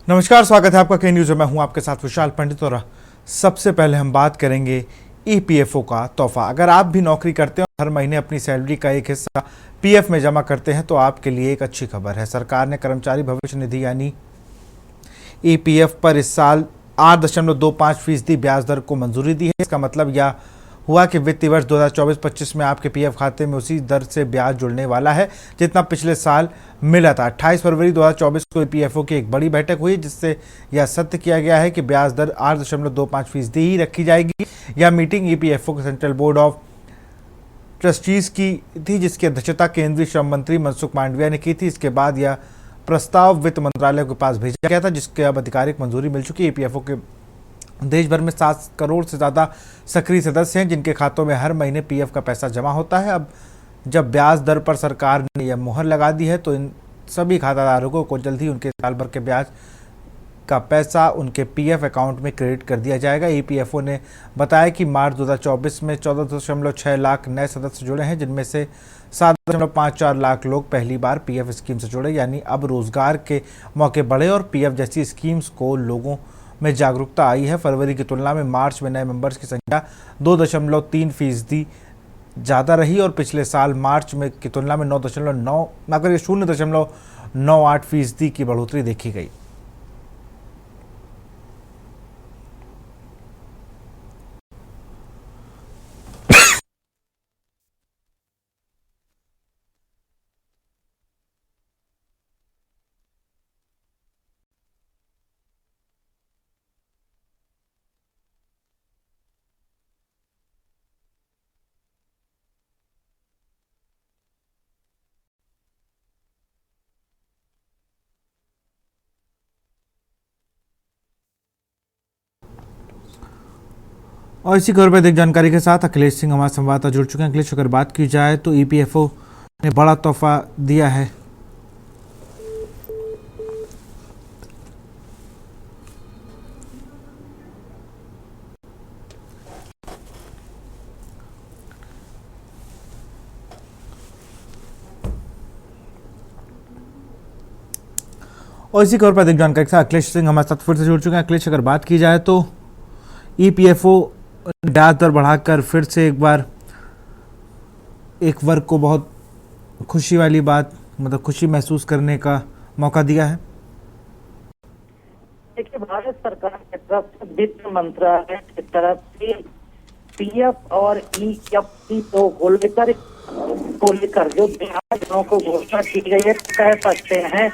नमस्कार, स्वागत है आपका के न्यूज़ में। मैं हूं आपके साथ विशाल पंडित। और सबसे पहले हम बात करेंगे ईपीएफओ का तोहफा। अगर आप भी नौकरी करते हैं और हर महीने अपनी सैलरी का एक हिस्सा पीएफ में जमा करते हैं तो आपके लिए एक अच्छी खबर है। सरकार ने कर्मचारी भविष्य निधि यानी ईपीएफ पर इस साल 8.25% ब्याज दर को मंजूरी दी है। इसका मतलब यह हुआ कि वित्तीय वर्ष 2024-25 में आपके पीएफ खाते में उसी दर से ब्याज जुड़ने वाला है जितना पिछले साल मिला था। 28 फरवरी 2024 को ईपीएफओ की एक बड़ी बैठक हुई जिससे यह सत्य किया गया है कि ब्याज दर 8.25% ही रखी जाएगी। यह मीटिंग ईपीएफओ के सेंट्रल बोर्ड ऑफ ट्रस्टीज की थी, जिसकी अध्यक्षता केंद्रीय श्रम मंत्री मनसुख मांडविया ने की थी। इसके बाद यह प्रस्ताव वित्त मंत्रालय के पास भेजा गया था, जिसके अब आधिकारिक मंजूरी मिल चुकी है। ईपीएफओ के देश भर में 7 करोड़ से ज़्यादा सक्रिय सदस्य हैं जिनके खातों में हर महीने पीएफ का पैसा जमा होता है। अब जब ब्याज दर पर सरकार ने यह मुहर लगा दी है तो इन सभी खाताधारकों को जल्द ही उनके साल भर के ब्याज का पैसा उनके पीएफ अकाउंट में क्रेडिट कर दिया जाएगा। ईपीएफओ ने बताया कि मार्च 2024 में 14.6 लाख नए सदस्य जुड़े हैं, जिनमें से 7.54 लाख लोग पहली बार पीएफ स्कीम से जुड़े। यानी अब रोजगार के मौके बढ़े और पीएफ जैसी स्कीम्स को लोगों में जागरूकता आई है। फरवरी की तुलना में मार्च में नए मेंबर्स की संख्या 2.3% ज़्यादा रही और पिछले साल मार्च में की तुलना में 0.98% की बढ़ोतरी देखी गई। और इसी खबर पर अधिक जानकारी के साथ अखिलेश सिंह हमारे संवाददाता जुड़ चुके हैं। अखिलेश, अगर बात की जाए तो ईपीएफओ ने बड़ा तोहफा दिया है। और इसी खबर पर अधिक जानकारी के साथ अखिलेश सिंह हमारे साथ फिर से जुड़ चुके हैं। अखिलेश, अगर बात की जाए तो ईपीएफओ ब्याज दर बढ़ाकर फिर से एक बार एक वर्ग को बहुत खुशी वाली बात, मतलब खुशी महसूस करने का मौका दिया है। देखिए, भारत सरकार की तरफ से वित्त मंत्रालय की तरफ से पीएफ और ईएफपीओ को लेकर जो ब्याज दरों को घोषणा की गई है, कह सकते हैं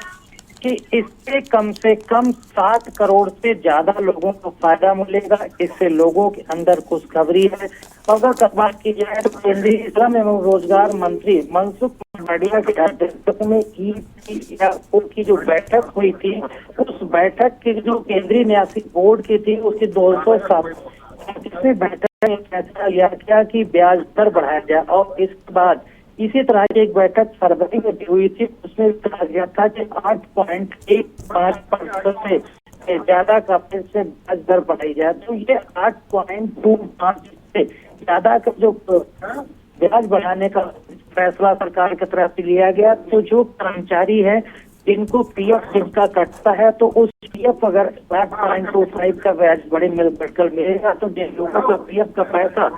कि इससे कम से कम 7 करोड़ से ज्यादा लोगों को फायदा मिलेगा। इससे लोगों के अंदर खुशखबरी है। अगर बात की जाए तो केंद्रीय श्रम एवं रोजगार मंत्री मनसुख मांडविया की अध्यक्षता में ईपीएफओ की जो बैठक हुई थी, उस बैठक की जो केंद्रीय न्यासी बोर्ड की थी, उसकी 207वीं बैठक में फैसला लिया गया कि ब्याज दर बढ़ाया जाए। और इसके बाद इसी तरह की एक बैठक फरवरी में भी हुई थी, उसमें कहा गया था कि 8.15% से ज्यादा का फिर से ब्याज दर बढ़ाई जाए। तो ये 8.25 से ज्यादा का जो ब्याज बढ़ाने का फैसला सरकार की तरफ से लिया गया। तो जो कर्मचारी है जिनको पीएफ जिनका कटता है, तो उस पीएफ अगर 8.25 का ब्याज बढ़कर मिलेगा तो जिन लोगों को पीएफ का पैसा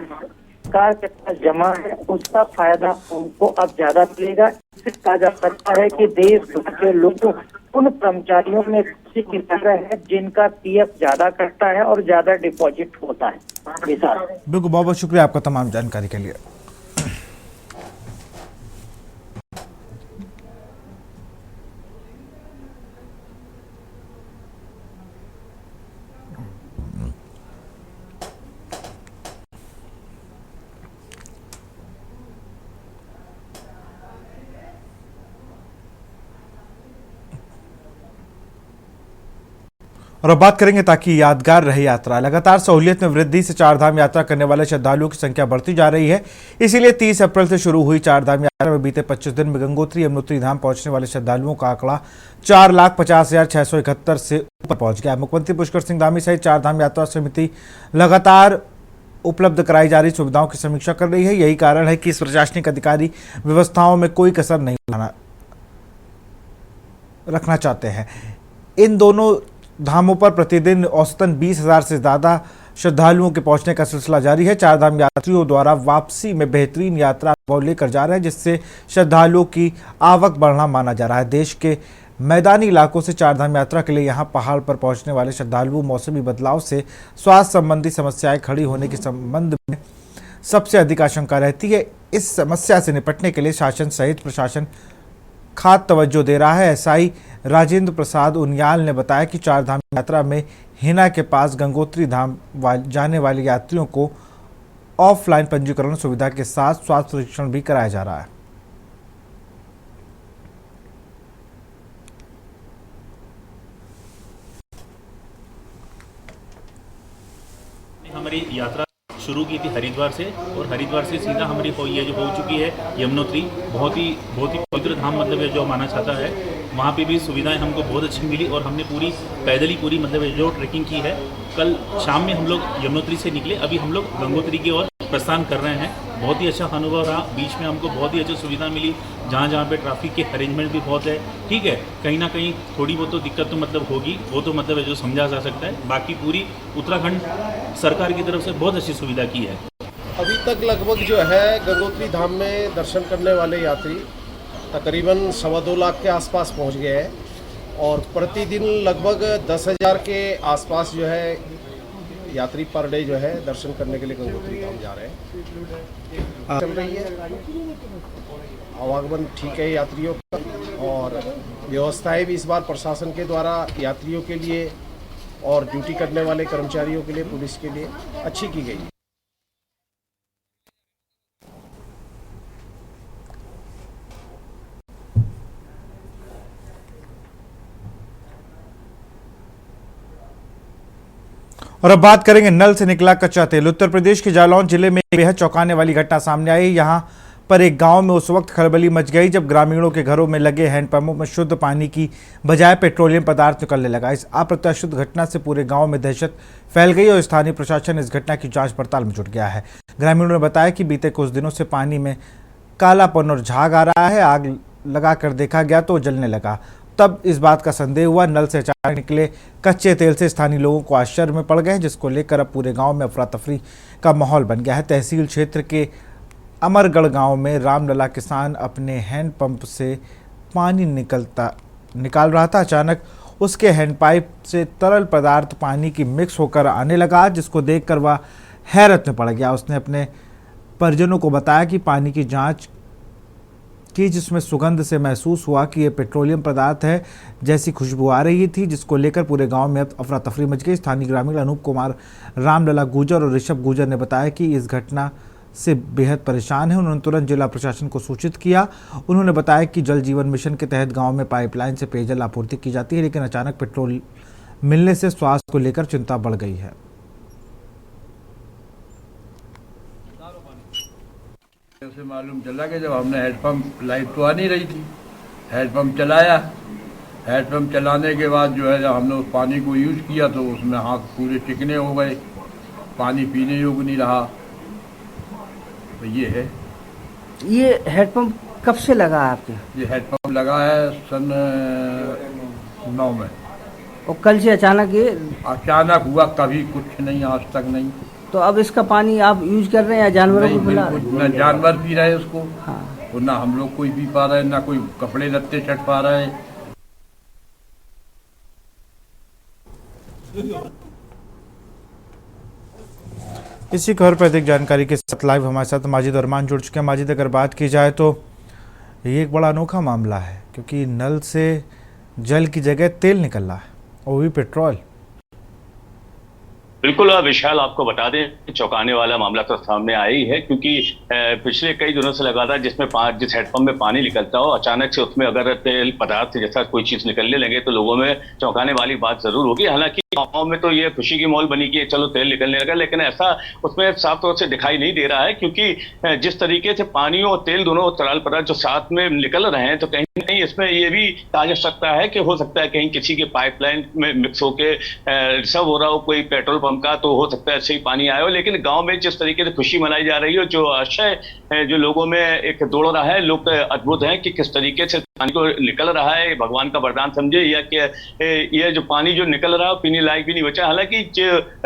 सरकार के पास जमा है उसका फायदा उनको अब ज्यादा मिलेगा। इससे कहा जा सकता है कि देश भर के लोगों उन कर्मचारियों में खुशी की तरह है जिनका पीएफ ज्यादा कटता है और ज्यादा डिपॉजिट होता है। बिल्कुल, बहुत बहुत शुक्रिया आपका तमाम जानकारी के लिए। और अब बात करेंगे ताकि यादगार रहे यात्रा। लगातार सहूलियत में वृद्धि से चारधाम यात्रा करने वाले श्रद्धालुओं की संख्या बढ़ती जा रही है। इसीलिए 30 अप्रैल से शुरू हुई चारधाम यात्रा में बीते 25 दिन में गंगोत्री यमुनोत्री धाम पहुंचने वाले श्रद्धालुओं का आंकड़ा 4,50,671 से ऊपर पहुंच गया। मुख्यमंत्री पुष्कर सिंह धामी सहित चारधाम यात्रा समिति लगातार उपलब्ध कराई जा रही सुविधाओं की समीक्षा कर रही है। यही कारण है कि इस प्रशासनिक अधिकारी व्यवस्थाओं में कोई कसर नहीं रखना चाहते हैं। इन दोनों धामों पर प्रतिदिन औसतन 20,000 से ज़्यादा श्रद्धालुओं के पहुंचने का सिलसिला जारी है। चारधाम यात्रियों द्वारा वापसी में बेहतरीन यात्रा अनुभव लेकर जा रहे हैं, जिससे श्रद्धालुओं की आवक बढ़ना माना जा रहा है। देश के मैदानी इलाकों से चारधाम यात्रा के लिए यहां पहाड़ पर पहुंचने वाले श्रद्धालुओं मौसमी बदलाव से स्वास्थ्य संबंधी समस्याएं खड़ी होने के संबंध में सबसे अधिक आशंका रहती है। इस समस्या से निपटने के लिए शासन सहित प्रशासन खास तवज्जो दे रहा है। एसआई राजेंद्र प्रसाद उनियाल ने बताया कि चारधाम यात्रा में हिना के पास गंगोत्री धाम जाने वाले यात्रियों को ऑफलाइन पंजीकरण सुविधा के साथ स्वास्थ्य परीक्षण भी कराया जा रहा है। हमारी यात्रा शुरू की थी हरिद्वार से, और हरिद्वार से सीधा हमारी हो चुकी है यमुनोत्री। बहुत ही पवित्र धाम मतलब है जो माना जाता है। वहाँ पे भी सुविधाएं हमको बहुत अच्छी मिली, और हमने पैदल ही पूरी मतलब जो ट्रैकिंग की है। कल शाम में हम लोग यमुनोत्री से निकले, अभी हम लोग गंगोत्री की ओर प्रस्थान कर रहे हैं। बहुत ही अच्छा अनुभव रहा। बीच में हमको बहुत ही अच्छी सुविधा मिली, जहाँ पे ट्रैफिक के अरेंजमेंट भी बहुत है। ठीक है, कहीं ना कहीं थोड़ी बहुत तो दिक्कत तो मतलब होगी, वो तो मतलब है जो समझा जा सकता है। बाकी पूरी उत्तराखंड सरकार की तरफ से बहुत अच्छी सुविधा की है। अभी तक लगभग जो है गंगोत्री धाम में दर्शन करने वाले यात्री तकरीबन 2.25 लाख के आसपास पहुंच गए हैं, और प्रतिदिन लगभग 10,000 के आसपास जो है यात्री पर डे जो है दर्शन करने के लिए गंगोत्री धाम जा रहे हैं। चल रही है, आवागमन ठीक है यात्रियों का, और व्यवस्थाएं भी इस बार प्रशासन के द्वारा यात्रियों के लिए और ड्यूटी करने वाले कर्मचारियों के लिए, पुलिस के लिए अच्छी की गई है। और अब बात करेंगे नल से निकला कच्चा तेल। उत्तर प्रदेश के जालौन जिले में एक बेहद चौंकाने वाली घटना सामने आई। यहां पर एक गांव में उस वक्त खलबली मच गई जब ग्रामीणों के घरों में लगे हैंडपंपों में शुद्ध पानी की बजाय पेट्रोलियम पदार्थ निकलने लगा। इस अप्रत्याशित घटना से पूरे गांव में दहशत फैल गई और स्थानीय प्रशासन इस घटना की जांच पड़ताल में जुट गया है। ग्रामीणों ने बताया कि बीते कुछ दिनों से पानी में कालापन और झाग आ रहा है। आग लगा कर देखा गया तो जलने लगा। तब इस बात का संदेह हुआ। नल से अचानक निकले कच्चे तेल से स्थानीय लोगों को आश्चर्य में पड़ गए, जिसको लेकर अब पूरे गांव में अफरा तफरी का माहौल बन गया है। तहसील क्षेत्र के अमरगढ़ गांव में रामलला किसान अपने हैंडपंप से पानी निकाल रहा था। अचानक उसके हैंडपाइप से तरल पदार्थ पानी की मिक्स होकर आने लगा, जिसको देखकर वह हैरत में पड़ गया। उसने अपने परिजनों को बताया कि पानी की जांच की, जिसमें सुगंध से महसूस हुआ कि यह पेट्रोलियम पदार्थ है जैसी खुशबू आ रही थी, जिसको लेकर पूरे गांव में अफरा तफरी मच गई। स्थानीय ग्रामीण अनूप कुमार, रामलला गुजर और ऋषभ गुजर ने बताया कि इस घटना से बेहद परेशान है। उन्होंने तुरंत जिला प्रशासन को सूचित किया। उन्होंने बताया कि जल जीवन मिशन के तहत गांव में पाइपलाइन से पेयजल आपूर्ति की जाती है, लेकिन अचानक पेट्रोल मिलने से स्वास्थ्य को लेकर चिंता बढ़ गई है। उसे मालूम चला कि जब हमने हैंडपम्प, लाइट तो आ नहीं रही थी, हैंडपम्प चलाया। हैंडपम्प चलाने के बाद जो है जब हमने उस पानी को यूज़ किया तो उसमें हाथ पूरे चिकने हो गए, पानी पीने योग्य नहीं रहा। तो ये है। ये हैंडपम्प कब से लगा है आपके? ये हैंडपम्प लगा है सन 9 में। और कल से अचानक ये अचानक हुआ, कभी कुछ नहीं, आज तक नहीं। तो अब इसका पानी आप यूज कर रहे हैं या जानवरों को पिला रहे हैं? ना जानवर पी रहे उसको, हाँ। और ना हम लोग कोई पी पा रहे, ना कोई कपड़े लत्ते चढ़ पा रहे। इसी खबर पर अधिक जानकारी के साथ लाइव हमारे साथ माजिद अरमान जुड़ चुके हैं। माजिद, अगर बात की जाए तो ये एक बड़ा अनोखा मामला है, क्योंकि नल से जल की जगह तेल निकल रहा है, वो भी पेट्रोल। बिल्कुल विशाल, आपको बता दें चौंकाने वाला मामला तो सामने आया ही है, क्योंकि पिछले कई दिनों से लगातार जिस हैंडपंप में पानी निकलता हो, अचानक से उसमें अगर तेल पदार्थ जैसा कोई चीज निकलने लगे तो लोगों में चौंकाने वाली बात जरूर होगी। हालांकि गाँव में तो ये खुशी की माहौल बनी कि चलो तेल निकलने लगा, लेकिन ऐसा उसमें साफ तौर से दिखाई नहीं दे रहा है, क्योंकि जिस तरीके से पानी और तेल दोनों तरल पदार्थ जो साथ में निकल रहे हैं, तो कहीं ना कहीं इसमें ये भी कहा जा सकता है कि हो सकता है कहीं किसी के पाइपलाइन में मिक्स होके रिसर्व हो रहा हो कोई पेट्रोल पंप का, तो हो सकता है ऐसे ही पानी आया हो। लेकिन गाँव में जिस तरीके से खुशी मनाई जा रही है, जो आशय जो लोगों में एक दौड़ रहा है, लोग अद्भुत हैं कि किस तरीके से पानी को निकल रहा है, भगवान का वरदान समझे, या कि ये जो पानी जो निकल रहा है पीने लायक भी नहीं बचा। हालांकि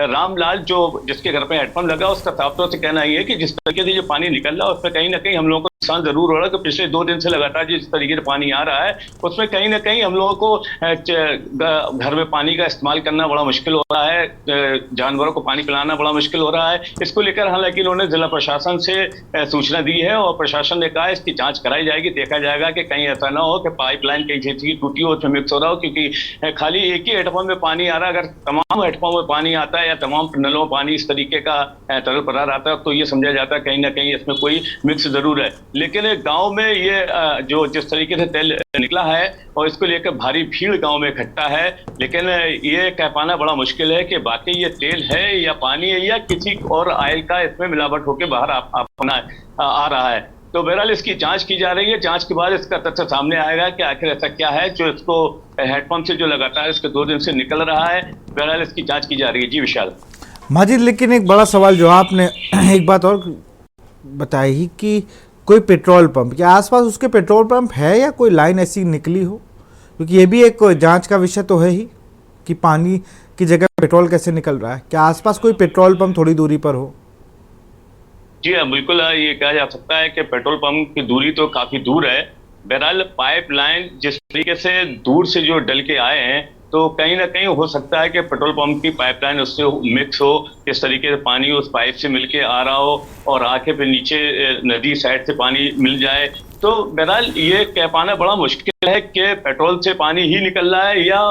रामलाल जो जिसके घर पे हेडपंप लगा, उसका साफ तौर से कहना ये है कि जिस तरीके से जो पानी निकल रहा है उसमें कहीं ना कहीं हम लोगों को नुकसान जरूर हो रहा है, कि पिछले 2 दिन से लगातार जिस तरीके से पानी आ रहा है उसमें कहीं ना कहीं हम लोगों को घर में पानी का इस्तेमाल करना बड़ा मुश्किल हो रहा है, जानवरों को पानी पिलाना बड़ा मुश्किल हो रहा है। इसको लेकर हालांकि उन्होंने जिला प्रशासन से सूचना दी है और प्रशासन ने कहा इसकी जांच कराई जाएगी, देखा जाएगा कि कहीं ऐसा ना हो कि पाइपलाइन कहीं चीज की टूटी हो, उसमें मिक्स हो रहा हो, क्योंकि खाली एक ही हेडपंप में पानी आ रहा है। अगर तमाम हेडपंप में पानी आता है या तमाम नलों में पानी इस तरीके का तरल पदार्थ आता है, तो ये समझा जाता है कहीं ना कहीं इसमें कोई मिक्स जरूर है। लेकिन गांव में ये जो जिस तरीके से तेल निकला है और इसको लेकर भारी भीड़ गांव में इकट्ठा है, लेकिन ये कह पाना बड़ा मुश्किल है कि बाकी ये तेल है या पानी है या किसी और ऑयल का इसमें मिलावट होकर बाहर आ रहा है। तो बहरहाल इसकी जांच की जा रही है, जांच के बाद इसका तथ्य सामने आएगा कि आखिर ऐसा क्या है जो इसको हेडपंप से जो लगातार इसके 2 दिन से निकल रहा है। बहरहाल इसकी जांच की जा रही है। जी विशाल। माजिद, लेकिन एक बड़ा सवाल जो आपने एक बात और बताई कि कोई पेट्रोल पंप के आसपास उसके पेट्रोल पंप है या कोई लाइन ऐसी निकली हो, क्योंकि ये भी एक जांच का विषय तो है ही कि पानी की जगह पेट्रोल कैसे निकल रहा है। क्या आसपास कोई पेट्रोल पंप थोड़ी दूरी पर हो? जी हाँ, बिल्कुल ये कहा जा सकता है कि पेट्रोल पंप की दूरी तो काफी दूर है। बहरहाल पाइपलाइन जिस तरीके से दूर से जो डल के आए हैं, तो कहीं ना कहीं हो सकता है कि पेट्रोल पंप की पाइपलाइन उससे मिक्स हो, इस तरीके से पानी उस पाइप से मिलके आ रहा हो और आके फिर नीचे नदी साइड से पानी मिल जाए। तो बहरहाल ये कह पाना बड़ा मुश्किल है कि पेट्रोल से पानी ही निकल रहा है या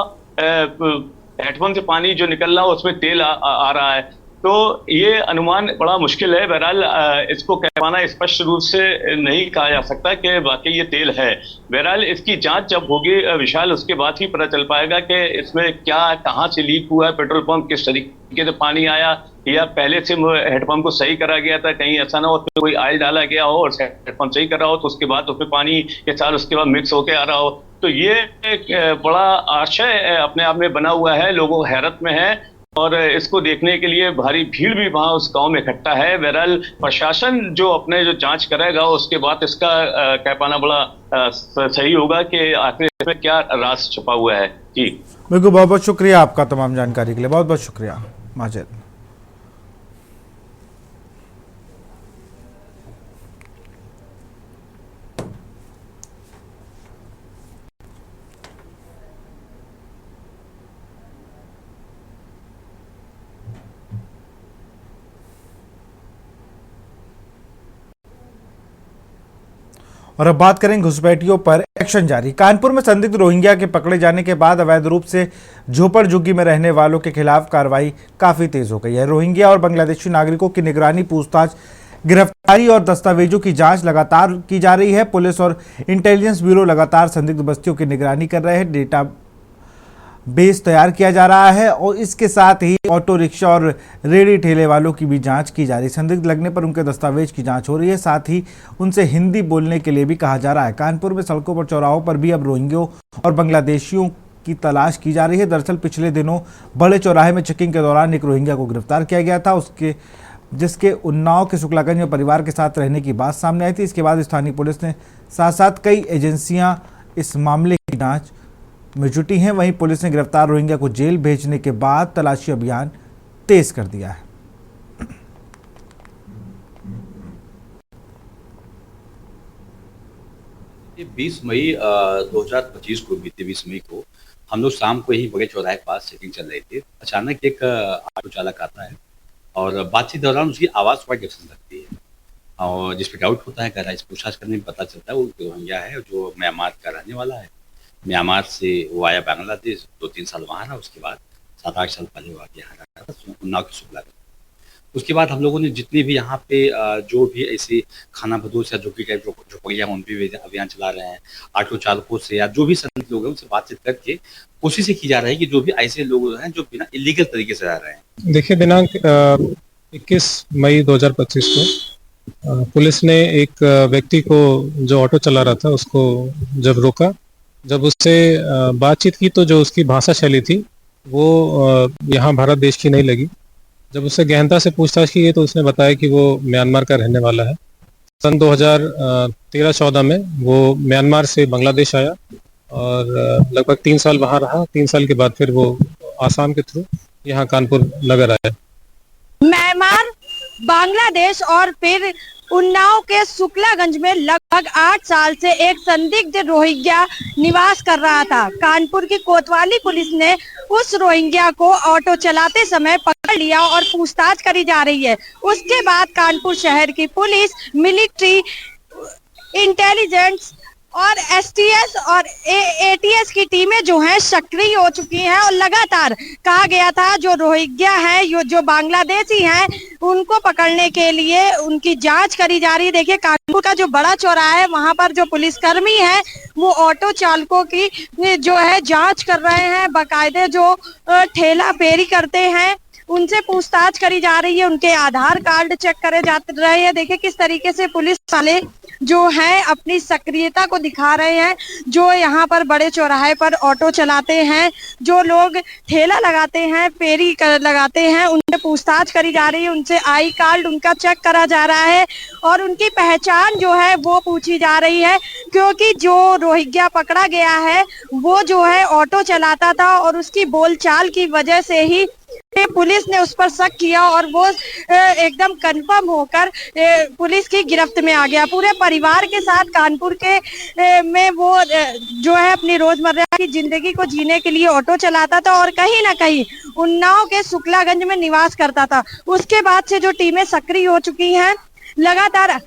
हेडपंप से पानी जो निकल रहा है उसमें तेल आ रहा है। तो ये अनुमान बड़ा मुश्किल है। बहरहाल इसको कह पाना स्पष्ट रूप से नहीं कहा जा सकता कि वाकई ये तेल है। बहरहाल इसकी जांच जब होगी विशाल, उसके बाद ही पता चल पाएगा कि इसमें क्या कहाँ से लीक हुआ है पेट्रोल पंप, किस तरीके से पानी आया, या पहले से हेडपंप को सही करा गया था, कहीं ऐसा ना हो उसमें कोई ऑयल डाला गया हो और हेडपंप सही कर रहा हो तो उसके बाद उसमें पानी के साथ उसके बाद मिक्स होके आ रहा हो। तो ये एक बड़ा आशय अपने आप में बना हुआ है, लोगों हैरत में है और इसको देखने के लिए भारी भीड़ भी वहां उस गांव में इकट्ठा है। बहरहाल प्रशासन जो अपने जो जांच कराएगा उसके बाद इसका कह पाना बड़ा सही होगा कि आखिर इसमें क्या राज छुपा हुआ है। जी बिल्कुल, बहुत बहुत शुक्रिया आपका तमाम जानकारी के लिए, बहुत बहुत शुक्रिया माजिद। और अब बात करें घुसपैठियों पर एक्शन जारी। कानपुर में संदिग्ध रोहिंग्या के पकड़े जाने के बाद अवैध रूप से झोपड़ झुग्गी में रहने वालों के खिलाफ कार्रवाई काफी तेज हो गई है। रोहिंग्या और बांग्लादेशी नागरिकों की निगरानी, पूछताछ, गिरफ्तारी और दस्तावेजों की जांच लगातार की जा रही है। पुलिस और इंटेलिजेंस ब्यूरो लगातार संदिग्ध बस्तियों की निगरानी कर रहे हैं। डेटा बेस तैयार किया जा रहा है और इसके साथ ही ऑटो रिक्शा और रेहड़ी ठेले वालों की भी जांच की जा रही है। संदिग्ध लगने पर उनके दस्तावेज की जांच हो रही है, साथ ही उनसे हिंदी बोलने के लिए भी कहा जा रहा है। कानपुर में सड़कों पर, चौराहों पर भी अब रोहिंग्यों और बांग्लादेशियों की तलाश की जा रही है। दरअसल पिछले दिनों बड़े चौराहे में चेकिंग के दौरान एक रोहिंग्या को गिरफ्तार किया गया था, जिसके उन्नाव के शुक्लागंज में परिवार के साथ रहने की बात सामने आई थी। इसके बाद स्थानीय पुलिस ने साथ साथ कई एजेंसियां इस मामले की जांच में जुटी हैं। वहीं पुलिस ने गिरफ्तार रोहिंग्या को जेल भेजने के बाद तलाशी अभियान तेज कर दिया है। 20 मई 2025 को, बीते 20 मई को हम लोग शाम को ही बड़े चौराहे के पास चेकिंग चल रही थी। अचानक एक ऑटो चालक आता है और बातचीत दौरान उसकी आवाज़ थोड़ा डिफरेंस लगती है और जिस पर डाउट होता है, गहराई से पूछताछ करने में पता चलता है वो रोहिंग्या है जो म्यांमार का रहने वाला है। म्यांमार से वो आया बांग्लादेश, 2-3 साल वहाँ रहा, उसके बाद 7-8 साल पहले वो आके यहाँ रहा था उन्नाव के शुक्लागंज। उसके बाद हम लोगों ने जितने भी यहाँ पे जो भी ऐसे खाना बदोश या झुग्गी टाइप झोपड़ियाँ उन पे भी अभियान चला रहे हैं, ऑटो चालकों से या जो भी संदिग्ध लोग हैं उनसे बातचीत करके कोशिश की जा रही है कि जो भी ऐसे लोग हैं जो बिना इलीगल तरीके से रह रहे हैं। देखिए, दिनांक 21 मई 2025 को पुलिस ने एक व्यक्ति को जो ऑटो चला रहा था उसको जब रोका, जब उससे बातचीत की तो जो उसकी भाषा शैली थी वो यहाँ भारत देश की नहीं लगी। जब उससे गहनता से पूछताछ की गई तो उसने बताया कि वो म्यांमार का रहने वाला है। सन 2013-14 में वो म्यांमार से बांग्लादेश आया और लगभग 3 साल वहाँ रहा। 3 साल के बाद फिर वो आसाम के थ्रू यहाँ कानपुर नगर आया। म्यांमार, बांग्लादेश और फिर उन्नाव के शुक्लागंज में लगभग 8 साल से एक संदिग्ध रोहिंग्या निवास कर रहा था। कानपुर की कोतवाली पुलिस ने उस रोहिंग्या को ऑटो चलाते समय पकड़ लिया और पूछताछ करी जा रही है। उसके बाद कानपुर शहर की पुलिस, मिलिट्री, इंटेलिजेंस और एसटीएस और एटीएस की टीमें जो हैं सक्रिय हो चुकी हैं और लगातार कहा गया था जो रोहिंग्या हैं, जो बांग्लादेशी हैं, उनको पकड़ने के लिए उनकी जांच करी जा रही है। देखिए, कानपुर का जो बड़ा चौराहा है वहां पर जो पुलिसकर्मी हैं वो ऑटो चालकों की जो है जांच कर रहे हैं। बाकायदे जो ठेला फेरी करते हैं उनसे पूछताछ करी जा रही है, उनके आधार कार्ड चेक करे जा रहे हैं। देखिए किस तरीके से पुलिस वाले जो है अपनी सक्रियता को दिखा रहे हैं। जो यहाँ पर बड़े चौराहे पर ऑटो चलाते हैं, जो लोग ठेला लगाते हैं, फेरी लगाते हैं, उनसे पूछताछ करी जा रही है। उनसे आई कार्ड उनका चेक करा जा रहा है और उनकी पहचान जो है वो पूछी जा रही है, क्योंकि जो रोहिंग्या पकड़ा गया है वो जो है ऑटो चलाता था और उसकी बोलचाल की वजह से ही पुलिस ने उस पर शक किया और वो एकदम कंफर्म होकर पुलिस की गिरफ्त में आ गया। पूरे परिवार के साथ कानपुर के में वो जो है अपनी रोजमर्रा की जिंदगी को जीने के लिए ऑटो चलाता था और कहीं ना कहीं उन्नाव के शुक्लागंज में निवास करता था। उसके बाद से जो टीमें सक्रिय हो चुकी हैं, लगातार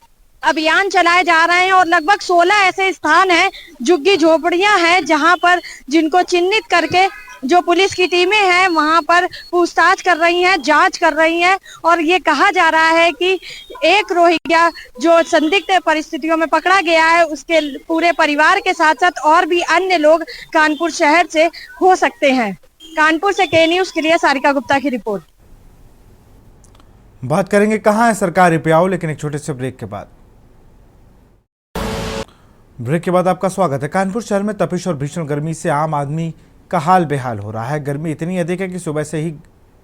अभियान चलाए जा रहे हैं और लगभग 16 ऐसे स्थान हैं, झुग्गी झोपड़ियां हैं, जहां पर जिनको चिन्हित करके जो पुलिस की टीमें हैं वहां पर पूछताछ कर रही हैं, जांच कर रही हैं। और ये कहा जा रहा है कि एक रोहिंग्या जो संदिग्ध परिस्थितियों में पकड़ा गया है उसके पूरे परिवार के साथ साथ और भी अन्य लोग कानपुर शहर से हो सकते हैं। कानपुर से के न्यूज के लिए सारिका गुप्ता की रिपोर्ट। बात करेंगे कहां है सरकारी प्याऊ, लेकिन एक छोटे से ब्रेक के बाद। ब्रेक के बाद आपका स्वागत है। कानपुर शहर में तपिश और भीषण गर्मी से आम आदमी का हाल बेहाल हो रहा है। गर्मी इतनी अधिक है कि सुबह से ही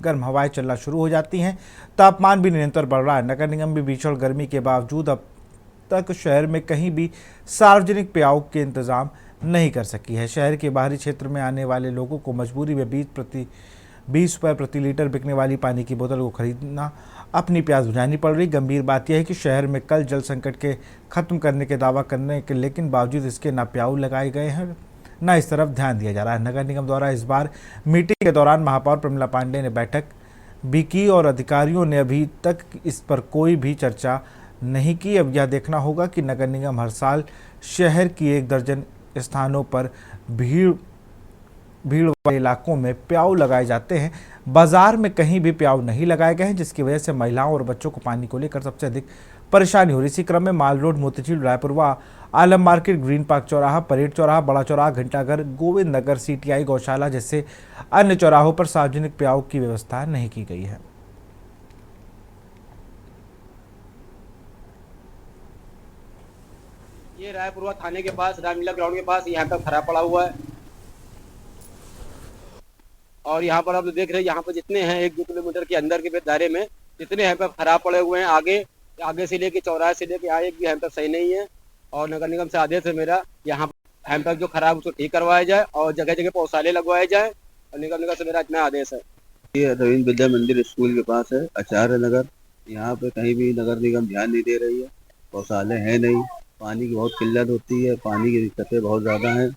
गर्म हवाएं चलना शुरू हो जाती हैं। तापमान भी निरंतर बढ़ रहा है। नगर निगम भी भीषण गर्मी के बावजूद अब तक शहर में कहीं भी सार्वजनिक पेयजल के इंतजाम नहीं कर सकी है। शहर के बाहरी क्षेत्र में आने वाले लोगों को मजबूरी में 20 रुपये प्रति लीटर बिकने वाली पानी की बोतल को खरीदना अपनी प्यास बुझानी पड़ रही। गंभीर बात यह है कि शहर में कल जल संकट के खत्म करने के दावा करने के लेकिन बावजूद इसके ना प्याऊ लगाए गए हैं न इस तरफ ध्यान दिया जा रहा है। नगर निगम द्वारा इस बार मीटिंग के दौरान महापौर प्रमिला पांडे ने बैठक भी की और अधिकारियों ने अभी तक इस पर कोई भी चर्चा नहीं की। अब यह देखना होगा कि नगर निगम हर साल शहर की 1 दर्जन स्थानों पर भीड़ वाले इलाकों में प्याऊ लगाए जाते हैं। बाजार में कहीं भी प्याऊ नहीं लगाए गए हैं, जिसकी वजह से महिलाओं और बच्चों को पानी को लेकर सबसे अधिक परेशानी हो रही। इसी क्रम में माल रोड, मोतीझील, रायपुर व आलम मार्केट, ग्रीन पार्क चौराहा, परेड चौराहा, बड़ा चौराहा, घंटाघर, गोविंद नगर, सीटीआई, गौशाला जैसे अन्य चौराहों पर सार्वजनिक प्याऊ की व्यवस्था नहीं की गई है। ये रायपुर थाने के पास रामलीला ग्राउंड के पास यहाँ पर खराब पड़ा हुआ है और यहाँ पर आप देख रहे हैं यहाँ पर जितने हैं 1-2 किलोमीटर के अंदर के दायरे में जितने यहाँ पर खराब पड़े हुए हैं, आगे से लेके चौराहे से लेके यहाँ एक भी यहाँ पर सही नहीं है। और नगर निगम से आदेश है मेरा यहाँ पर जो खराब उसको ठीक करवाया जाए और जगह जगह शौचालय लगवाए जाए और निगम से मेरा इतना आदेश है। ये रविंद्र विद्या मंदिर स्कूल के पास है, आचार्य नगर, यहाँ पे कहीं भी नगर निगम ध्यान नहीं दे रही है। शौचालय है नहीं, पानी की बहुत किल्लत होती है, पानी की दिक्कतें बहुत ज़्यादा हैं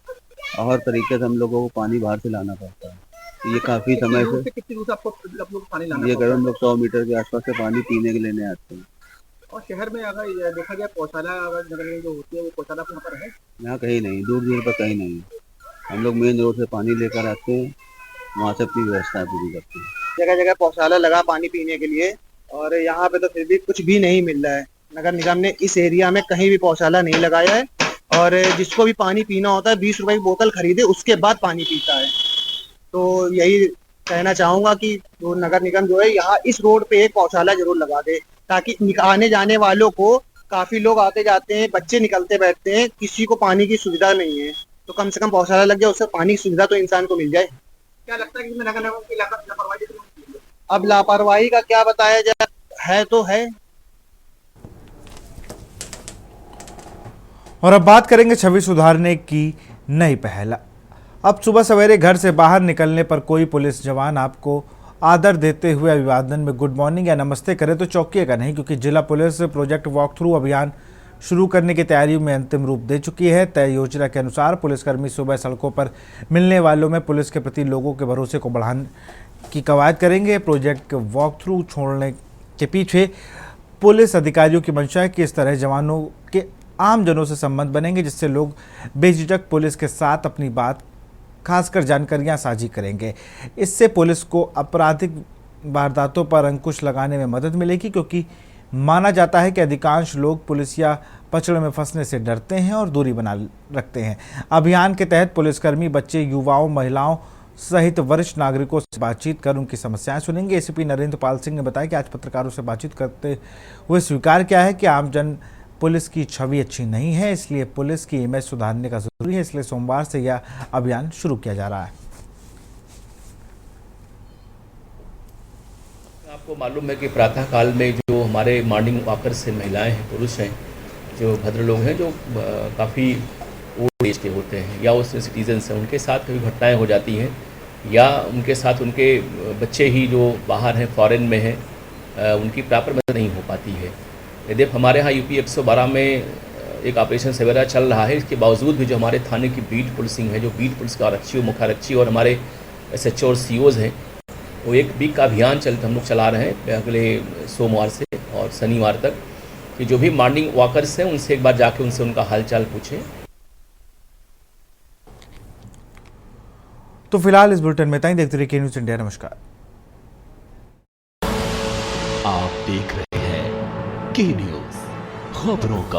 और हर तरीके से हम लोगों को पानी बाहर से लाना पड़ता है। ये काफ़ी समय से कितनी दूर से आपको पानी लाना ये करीब हम लोग 100 मीटर के आसपास से पानी पीने के लेने आते हैं। और शहर में अगर देखा जाए शौचालय अगर नगर निगम जो होती है वो शौचालय यहाँ पर है? यहाँ कहीं नहीं, दूर पर कहीं नहीं। हम लोग मेन रोड से पानी लेकर आते हैं, वहाँ से अपनी व्यवस्था पूरी करते हैं। जगह जगह शौचालय लगा पानी पीने के लिए और यहाँ पे तो फिर भी कुछ भी नहीं मिल रहा है। नगर निगम ने इस एरिया में कहीं भी पौचाला नहीं लगाया है और जिसको भी पानी पीना होता है 20 रुपए की बोतल खरीदे उसके बाद पानी पीता है। तो यही कहना चाहूंगा कि वो नगर निगम जो है यहाँ इस रोड पे एक पौचाला जरूर लगा दे, ताकि आने जाने वालों को, काफी लोग आते जाते हैं, बच्चे निकलते बैठते हैं, किसी को पानी की सुविधा नहीं है, तो कम से कम पौचाला लग जाए, उससे पानी की सुविधा तो इंसान को मिल जाए। क्या लगता है कि नगर निगम की लापरवाही? अब लापरवाही का क्या बताया जाए, है तो है। और अब बात करेंगे छवि सुधारने की नई पहल। अब सुबह सवेरे घर से बाहर निकलने पर कोई पुलिस जवान आपको आदर देते हुए अभिवादन में गुड मॉर्निंग या नमस्ते करे तो चौंकिएगा नहीं, क्योंकि जिला पुलिस प्रोजेक्ट वॉक थ्रू अभियान शुरू करने की तैयारियों में अंतिम रूप दे चुकी है। तय योजना के अनुसार पुलिसकर्मी सुबह सड़कों पर मिलने वालों में पुलिस के प्रति लोगों के भरोसे को बढ़ाने की कवायद करेंगे। प्रोजेक्ट वॉक थ्रू छोड़ने के पीछे पुलिस अधिकारियों की मंशा है कि इस तरह जवानों के आम जनों से संबंध बनेंगे, जिससे लोग बेझिझक पुलिस के साथ अपनी बात, खासकर जानकारियां साझी करेंगे। इससे पुलिस को आपराधिक वारदातों पर अंकुश लगाने में मदद मिलेगी, क्योंकि माना जाता है कि अधिकांश लोग पुलिसिया पचड़े में फंसने से डरते हैं और दूरी बना रखते हैं। अभियान के तहत पुलिसकर्मी बच्चे, युवाओं, महिलाओं सहित वरिष्ठ नागरिकों से बातचीत कर उनकी समस्याएं सुनेंगे। एसीपी नरेंद्र पाल सिंह ने बताया कि आज पत्रकारों से बातचीत करते हुए स्वीकार किया है कि आमजन पुलिस की छवि अच्छी नहीं है, इसलिए पुलिस की इमेज सुधारने का जरूरी है। इसलिए सोमवार से यह अभियान शुरू किया जा रहा है। आपको मालूम है कि प्रातः काल में जो हमारे मॉर्निंग वॉकर्स से महिलाएं हैं, पुरुष हैं, जो भद्र लोग हैं, जो काफ़ी ओल्ड एज के होते हैं या उस सिटीजन्स हैं, उनके साथ कभी घटनाएं हो जाती हैं या उनके साथ उनके बच्चे ही जो बाहर हैं, फॉरेन में हैं, उनकी प्रॉपर मदद नहीं हो पाती है। यदि हमारे यहाँ यूपी 112 में एक ऑपरेशन सवेरा चल रहा है, इसके बावजूद भी जो हमारे थाने की बीट पुलिसिंग है, जो बीट पुलिस का आरक्षी, मुख्यारक्षी और हमारे SHO और COs हैं, वो एक वीक का अभियान हम लोग चला रहे हैं अगले सोमवार से और शनिवार तक, कि जो भी मॉर्निंग वॉकर्स हैं उनसे एक बार जाके उनसे उनका हालचाल पूछें। तो फिलहाल इस बुलेटिन में इतना ही। देखते रहिए न्यूज़ इंडिया। नमस्कार। आप देख रहे हैं के न्यूज़, खबरों का